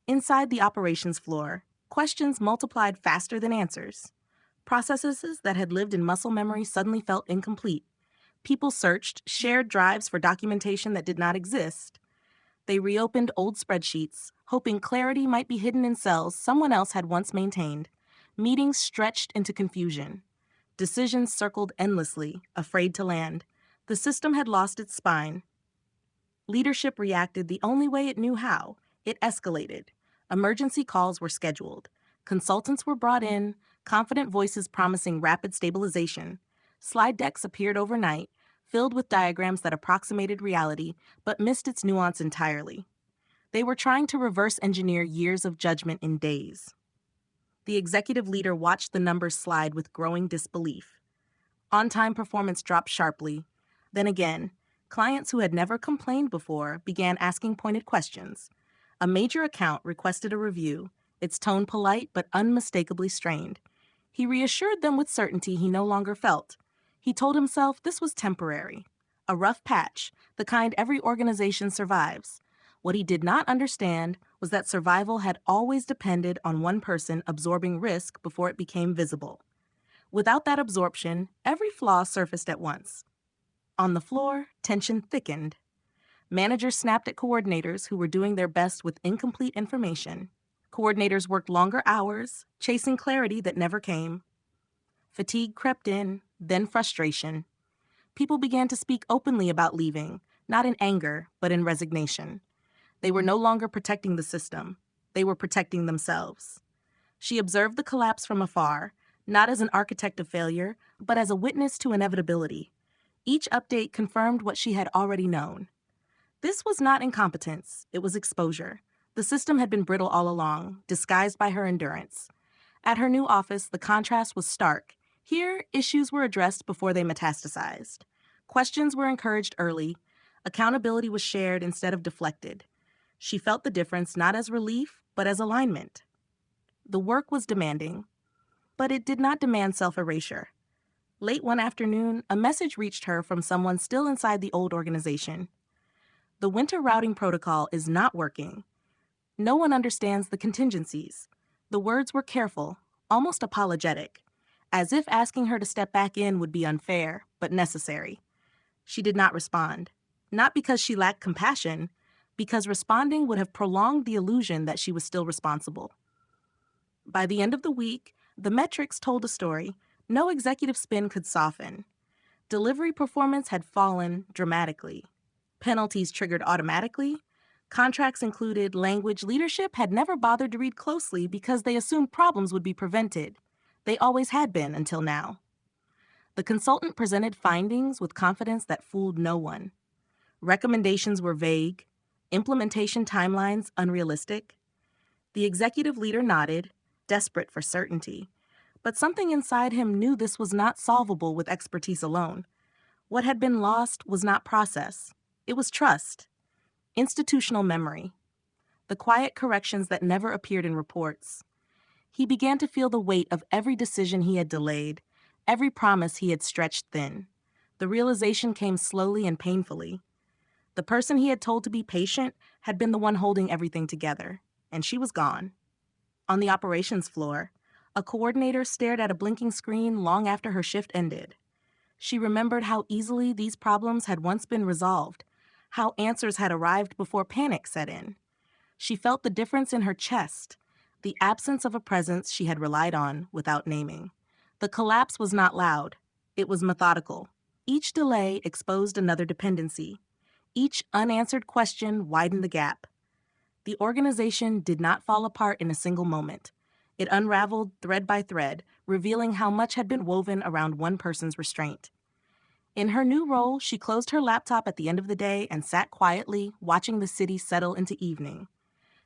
Inside the operations floor, questions multiplied faster than answers. Processes that had lived in muscle memory suddenly felt incomplete. People searched, shared drives for documentation that did not exist. They reopened old spreadsheets, hoping clarity might be hidden in cells someone else had once maintained. Meetings stretched into confusion. Decisions circled endlessly, afraid to land. The system had lost its spine. Leadership reacted the only way it knew how. It escalated. Emergency calls were scheduled. Consultants were brought in, confident voices promising rapid stabilization. Slide decks appeared overnight, filled with diagrams that approximated reality but missed its nuance entirely. They were trying to reverse engineer years of judgment in days. The executive leader watched the numbers slide with growing disbelief. On-time performance dropped sharply. Then again, clients who had never complained before began asking pointed questions. A major account requested a review, its tone polite but unmistakably strained. He reassured them with certainty he no longer felt. He told himself this was temporary, a rough patch, the kind every organization survives. What he did not understand was that survival had always depended on one person absorbing risk before it became visible. Without that absorption, every flaw surfaced at once. On the floor, tension thickened. Managers snapped at coordinators who were doing their best with incomplete information. Coordinators worked longer hours, chasing clarity that never came. Fatigue crept in, then frustration. People began to speak openly about leaving, not in anger, but in resignation. They were no longer protecting the system. They were protecting themselves. She observed the collapse from afar, not as an architect of failure, but as a witness to inevitability. Each update confirmed what she had already known. This was not incompetence, it was exposure. The system had been brittle all along, disguised by her endurance. At her new office, the contrast was stark. Here, issues were addressed before they metastasized. Questions were encouraged early. Accountability was shared instead of deflected. She felt the difference not as relief, but as alignment. The work was demanding, but it did not demand self-erasure. Late one afternoon, a message reached her from someone still inside the old organization. The winter routing protocol is not working. No one understands the contingencies. The words were careful, almost apologetic, as if asking her to step back in would be unfair, but necessary. She did not respond, not because she lacked compassion, because responding would have prolonged the illusion that she was still responsible. By the end of the week, the metrics told a story no executive spin could soften. Delivery performance had fallen dramatically. Penalties triggered automatically. Contracts included language leadership had never bothered to read closely because they assumed problems would be prevented. They always had been until now. The consultant presented findings with confidence that fooled no one. Recommendations were vague, implementation timelines unrealistic. The executive leader nodded, desperate for certainty. But something inside him knew this was not solvable with expertise alone. What had been lost was not process. It was trust, institutional memory, the quiet corrections that never appeared in reports. He began to feel the weight of every decision he had delayed, every promise he had stretched thin. The realization came slowly and painfully. The person he had told to be patient had been the one holding everything together, and she was gone. On the operations floor, A coordinator stared at a blinking screen long after her shift ended. She remembered how easily these problems had once been resolved, how answers had arrived before panic set in. She felt the difference in her chest, the absence of a presence she had relied on without naming. The collapse was not loud. It was methodical. Each delay exposed another dependency. Each unanswered question widened the gap. The organization did not fall apart in a single moment. It unraveled thread by thread, revealing how much had been woven around one person's restraint. In her new role, she closed her laptop at the end of the day and sat quietly, watching the city settle into evening.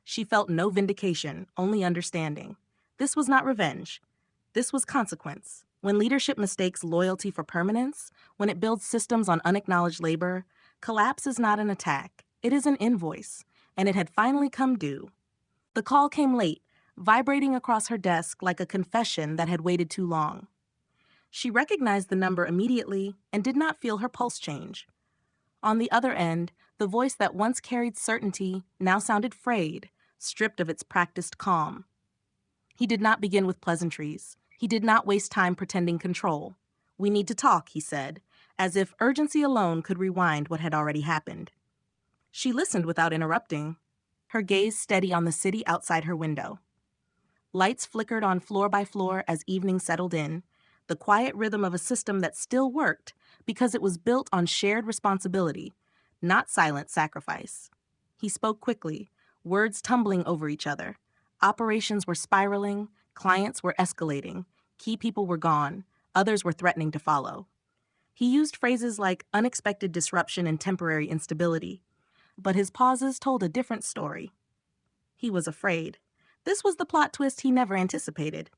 She felt no vindication, only understanding. This was not revenge. This was consequence. When leadership mistakes loyalty for permanence, when it builds systems on unacknowledged labor, collapse is not an attack. It is an invoice, and it had finally come due. The call came late, vibrating across her desk like a confession that had waited too long. She recognized the number immediately and did not feel her pulse change. On the other end, the voice that once carried certainty now sounded frayed, stripped of its practiced calm. He did not begin with pleasantries. He did not waste time pretending control. "We need to talk," he said, as if urgency alone could rewind what had already happened. She listened without interrupting, her gaze steady on the city outside her window. Lights flickered on floor by floor as evening settled in, the quiet rhythm of a system that still worked because it was built on shared responsibility, not silent sacrifice. He spoke quickly, words tumbling over each other. Operations were spiraling, clients were escalating, key people were gone, others were threatening to follow. He used phrases like unexpected disruption and temporary instability, but his pauses told a different story. He was afraid. This was the plot twist he never anticipated.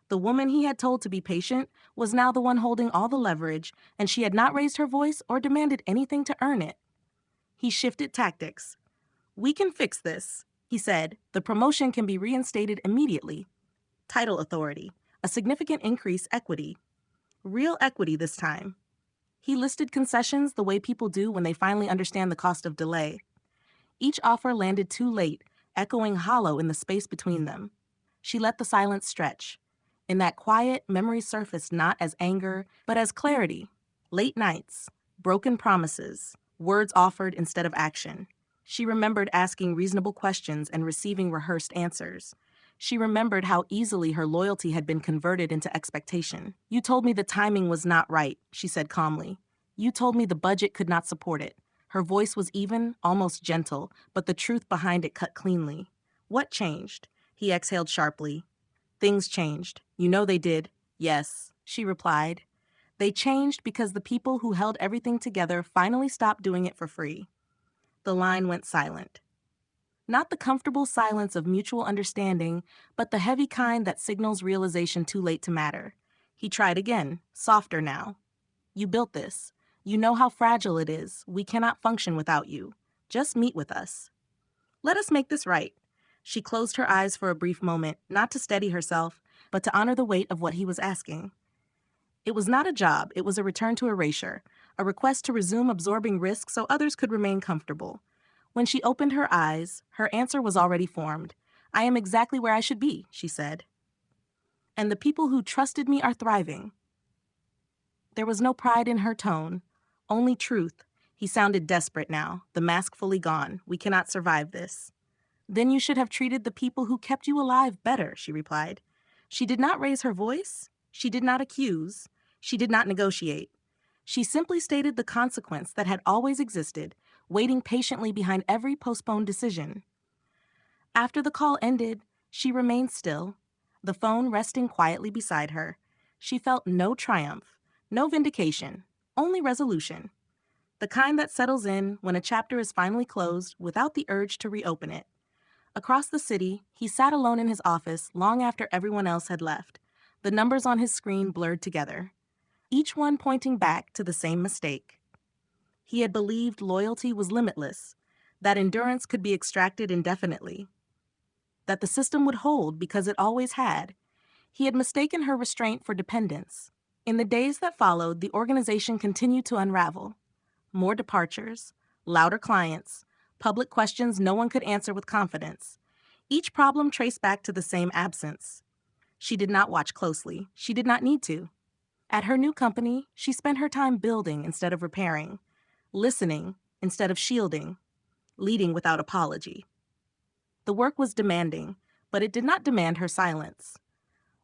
The woman he had told to be patient was now the one holding all the leverage, and she had not raised her voice or demanded anything to earn it. He shifted tactics. "We can fix this," he said. "The promotion can be reinstated immediately. Title authority, a significant increase equity. Real equity this time." He listed concessions the way people do when they finally understand the cost of delay. Each offer landed too late, echoing hollow in the space between them. She let the silence stretch. In that quiet, memory surfaced not as anger, but as clarity. Late nights, broken promises, words offered instead of action. She remembered asking reasonable questions and receiving rehearsed answers. She remembered how easily her loyalty had been converted into expectation. "You told me the timing was not right," she said calmly. "You told me the budget could not support it." Her voice was even, almost gentle, but the truth behind it cut cleanly. "What changed?" He exhaled sharply. "Things changed. You know they did." "Yes," she replied. "They changed because the people who held everything together finally stopped doing it for free." The line went silent. Not the comfortable silence of mutual understanding, but the heavy kind that signals realization too late to matter. He tried again, softer now. "You built this. You know how fragile it is. We cannot function without you. Just meet with us. Let us make this right." She closed her eyes for a brief moment, not to steady herself, but to honor the weight of what he was asking. It was not a job, it was a return to erasure, a request to resume absorbing risk so others could remain comfortable. When she opened her eyes, her answer was already formed. "I am exactly where I should be," she said. "And the people who trusted me are thriving." There was no pride in her tone, only truth. He sounded desperate now, the mask fully gone. "We cannot survive this." "Then you should have treated the people who kept you alive better," she replied. She did not raise her voice. She did not accuse. She did not negotiate. She simply stated the consequence that had always existed, waiting patiently behind every postponed decision. After the call ended, she remained still, the phone resting quietly beside her. She felt no triumph, no vindication, only resolution. The kind that settles in when a chapter is finally closed without the urge to reopen it. Across the city, he sat alone in his office long after everyone else had left, the numbers on his screen blurred together, each one pointing back to the same mistake. He had believed loyalty was limitless, that endurance could be extracted indefinitely, that the system would hold because it always had. He had mistaken her restraint for dependence. In the days that followed, the organization continued to unravel. More departures, louder clients, public questions no one could answer with confidence. Each problem traced back to the same absence. She did not watch closely. She did not need to. At her new company, she spent her time building instead of repairing, listening instead of shielding, leading without apology. The work was demanding, but it did not demand her silence.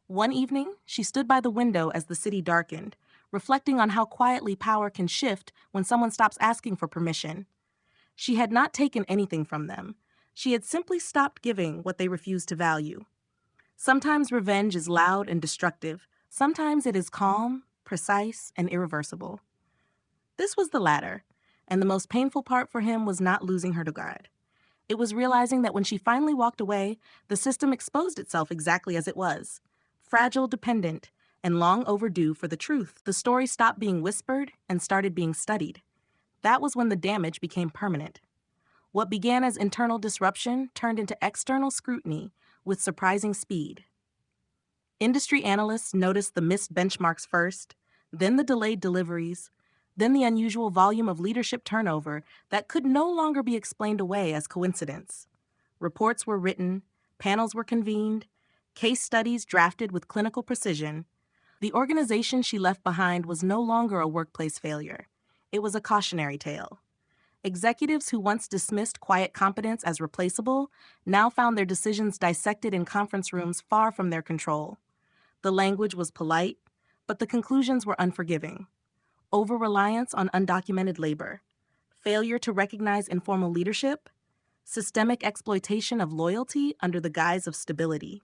One evening, she stood by the window as the city darkened, reflecting on how quietly power can shift when someone stops asking for permission. She had not taken anything from them. She had simply stopped giving what they refused to value. Sometimes revenge is loud and destructive. Sometimes it is calm, precise, and irreversible. This was the latter, and the most painful part for him was not losing her regard. It was realizing that when she finally walked away, the system exposed itself exactly as it was. Fragile, dependent, and long overdue for the truth. The story stopped being whispered and started being studied. That was when the damage became permanent. What began as internal disruption turned into external scrutiny with surprising speed. Industry analysts noticed the missed benchmarks first, then the delayed deliveries, then the unusual volume of leadership turnover that could no longer be explained away as coincidence. Reports were written, panels were convened, case studies drafted with clinical precision. The organization she left behind was no longer a workplace failure. It was a cautionary tale. Executives who once dismissed quiet competence as replaceable now found their decisions dissected in conference rooms far from their control. The language was polite, but the conclusions were unforgiving. Over-reliance on undocumented labor, failure to recognize informal leadership, systemic exploitation of loyalty under the guise of stability.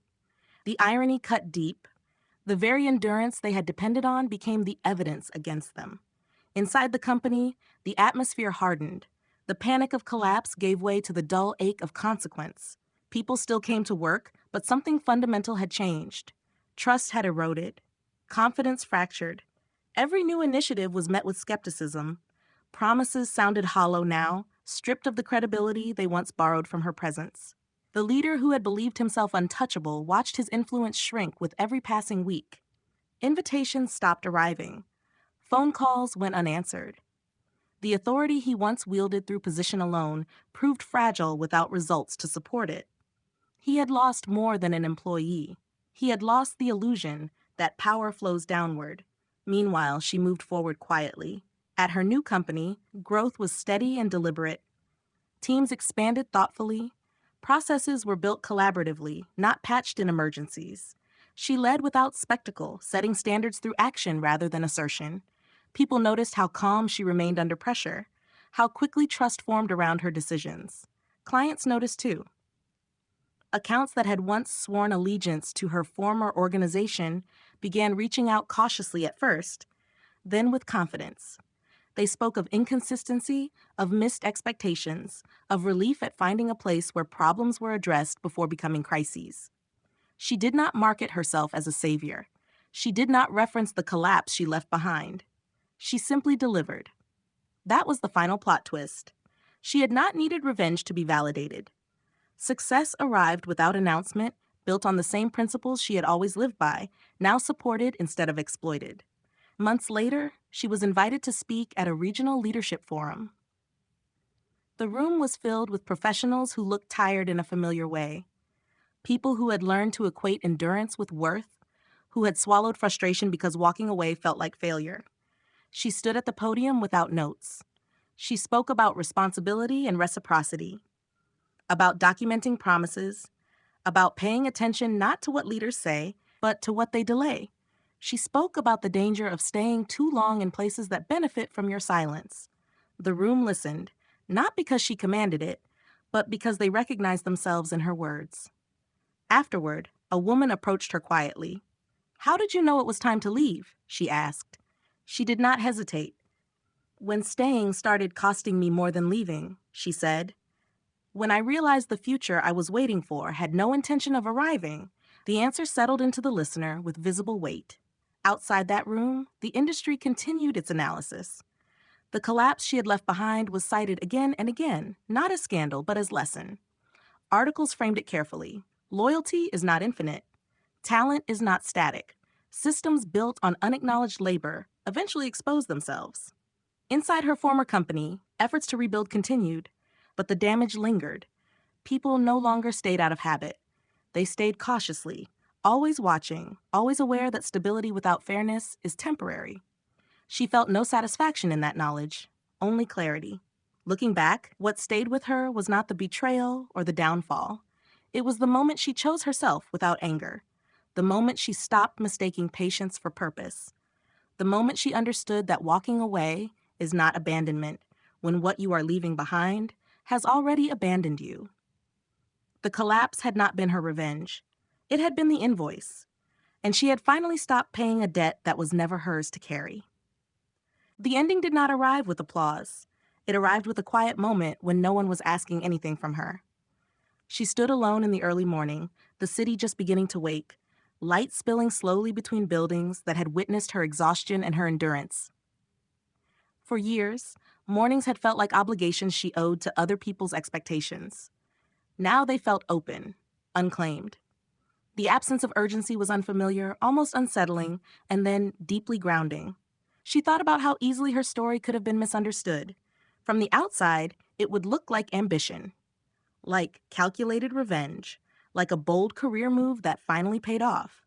The irony cut deep. The very endurance they had depended on became the evidence against them. Inside the company, the atmosphere hardened. The panic of collapse gave way to the dull ache of consequence. People still came to work, but something fundamental had changed. Trust had eroded. Confidence fractured. Every new initiative was met with skepticism. Promises sounded hollow now, stripped of the credibility they once borrowed from her presence. The leader who had believed himself untouchable watched his influence shrink with every passing week. Invitations stopped arriving. Phone calls went unanswered. The authority he once wielded through position alone proved fragile without results to support it. He had lost more than an employee. He had lost the illusion that power flows downward. Meanwhile, she moved forward quietly. At her new company, growth was steady and deliberate. Teams expanded thoughtfully. Processes were built collaboratively, not patched in emergencies. She led without spectacle, setting standards through action rather than assertion. People noticed how calm she remained under pressure, how quickly trust formed around her decisions. Clients noticed too. Accounts that had once sworn allegiance to her former organization began reaching out cautiously at first, then with confidence. They spoke of inconsistency, of missed expectations, of relief at finding a place where problems were addressed before becoming crises. She did not market herself as a savior. She did not reference the collapse she left behind. She simply delivered. That was the final plot twist. She had not needed revenge to be validated. Success arrived without announcement, built on the same principles she had always lived by, now supported instead of exploited. Months later, she was invited to speak at a regional leadership forum. The room was filled with professionals who looked tired in a familiar way. People who had learned to equate endurance with worth, who had swallowed frustration because walking away felt like failure. She stood at the podium without notes. She spoke about responsibility and reciprocity, about documenting promises, about paying attention not to what leaders say, but to what they delay. She spoke about the danger of staying too long in places that benefit from your silence. The room listened, not because she commanded it, but because they recognized themselves in her words. Afterward, a woman approached her quietly. "How did you know it was time to leave?" she asked. She did not hesitate. "When staying started costing me more than leaving," she said. "When I realized the future I was waiting for had no intention of arriving," the answer settled into the listener with visible weight. Outside that room, the industry continued its analysis. The collapse she had left behind was cited again and again, not as scandal, but as lesson. Articles framed it carefully. Loyalty is not infinite. Talent is not static. Systems built on unacknowledged labor eventually expose themselves. Inside her former company, efforts to rebuild continued, but the damage lingered. People no longer stayed out of habit. They stayed cautiously, always watching, always aware that stability without fairness is temporary. She felt no satisfaction in that knowledge, only clarity. Looking back, what stayed with her was not the betrayal or the downfall. It was the moment she chose herself without anger, the moment she stopped mistaking patience for purpose, the moment she understood that walking away is not abandonment when what you are leaving behind has already abandoned you. The collapse had not been her revenge. It had been the invoice, and she had finally stopped paying a debt that was never hers to carry. The ending did not arrive with applause. It arrived with a quiet moment when no one was asking anything from her. She stood alone in the early morning, the city just beginning to wake, light spilling slowly between buildings that had witnessed her exhaustion and her endurance. For years, mornings had felt like obligations she owed to other people's expectations. Now they felt open, unclaimed. The absence of urgency was unfamiliar, almost unsettling, and then deeply grounding. She thought about how easily her story could have been misunderstood. From the outside, it would look like ambition, like calculated revenge, like a bold career move that finally paid off.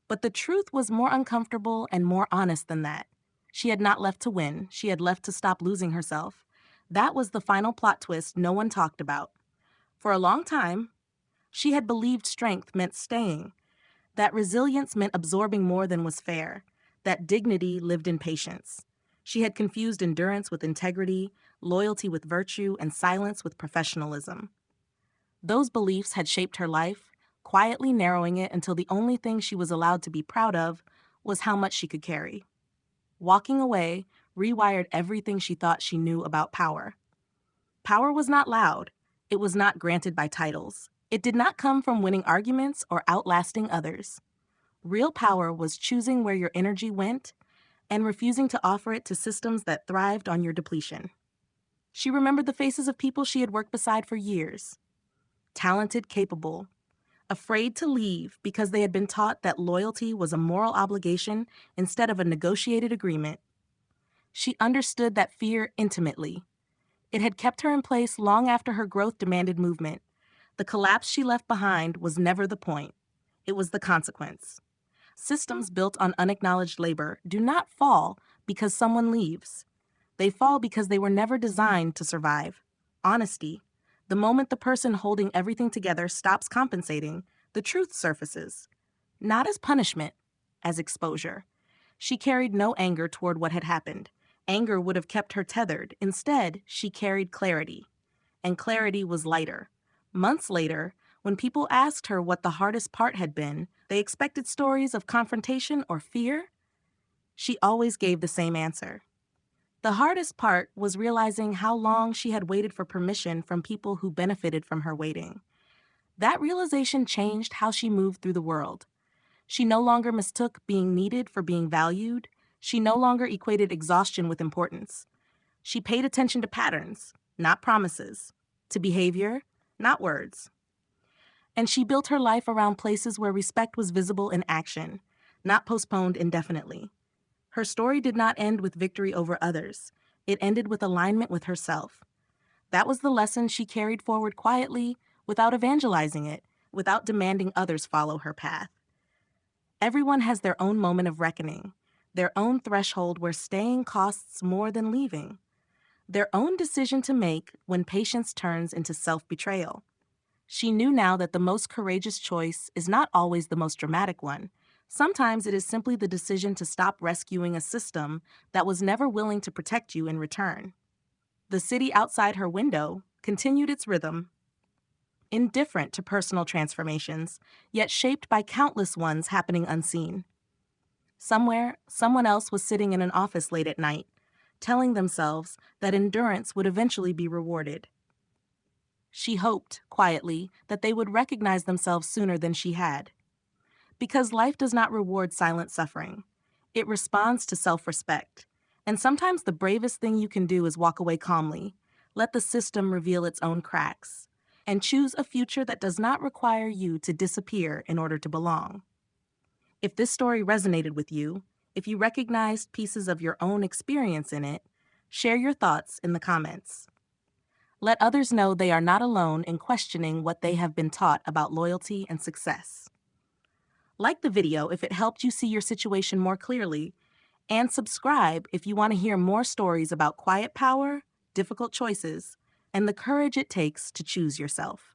But the truth was more uncomfortable and more honest than that. She had not left to win, she had left to stop losing herself. That was the final plot twist no one talked about. For a long time, she had believed strength meant staying, that resilience meant absorbing more than was fair, that dignity lived in patience. She had confused endurance with integrity, loyalty with virtue, and silence with professionalism. Those beliefs had shaped her life, quietly narrowing it until the only thing she was allowed to be proud of was how much she could carry. Walking away rewired everything she thought she knew about power. Power was not loud. It was not granted by titles. It did not come from winning arguments or outlasting others. Real power was choosing where your energy went and refusing to offer it to systems that thrived on your depletion. She remembered the faces of people she had worked beside for years. Talented, capable, afraid to leave because they had been taught that loyalty was a moral obligation instead of a negotiated agreement. She understood that fear intimately. It had kept her in place long after her growth demanded movement. The collapse she left behind was never the point. It was the consequence. Systems built on unacknowledged labor do not fall because someone leaves. They fall because they were never designed to survive. Honesty. The moment the person holding everything together stops compensating, the truth surfaces. Not as punishment, as exposure. She carried no anger toward what had happened. Anger would have kept her tethered. Instead, she carried clarity. And clarity was lighter. Months later, when people asked her what the hardest part had been, they expected stories of confrontation or fear. She always gave the same answer. The hardest part was realizing how long she had waited for permission from people who benefited from her waiting. That realization changed how she moved through the world. She no longer mistook being needed for being valued. She no longer equated exhaustion with importance. She paid attention to patterns, not promises, to behavior, not words. And she built her life around places where respect was visible in action, not postponed indefinitely. Her story did not end with victory over others. It ended with alignment with herself. That was the lesson she carried forward quietly, without evangelizing it, without demanding others follow her path. Everyone has their own moment of reckoning, their own threshold where staying costs more than leaving, their own decision to make when patience turns into self-betrayal. She knew now that the most courageous choice is not always the most dramatic one. Sometimes it is simply the decision to stop rescuing a system that was never willing to protect you in return. The city outside her window continued its rhythm, indifferent to personal transformations, yet shaped by countless ones happening unseen. Somewhere, someone else was sitting in an office late at night, telling themselves that endurance would eventually be rewarded. She hoped, quietly, that they would recognize themselves sooner than she had. Because life does not reward silent suffering. It responds to self-respect. And sometimes the bravest thing you can do is walk away calmly, let the system reveal its own cracks, and choose a future that does not require you to disappear in order to belong. If this story resonated with you, if you recognized pieces of your own experience in it, share your thoughts in the comments. Let others know they are not alone in questioning what they have been taught about loyalty and success. Like the video if it helped you see your situation more clearly, and subscribe if you want to hear more stories about quiet power, difficult choices, and the courage it takes to choose yourself.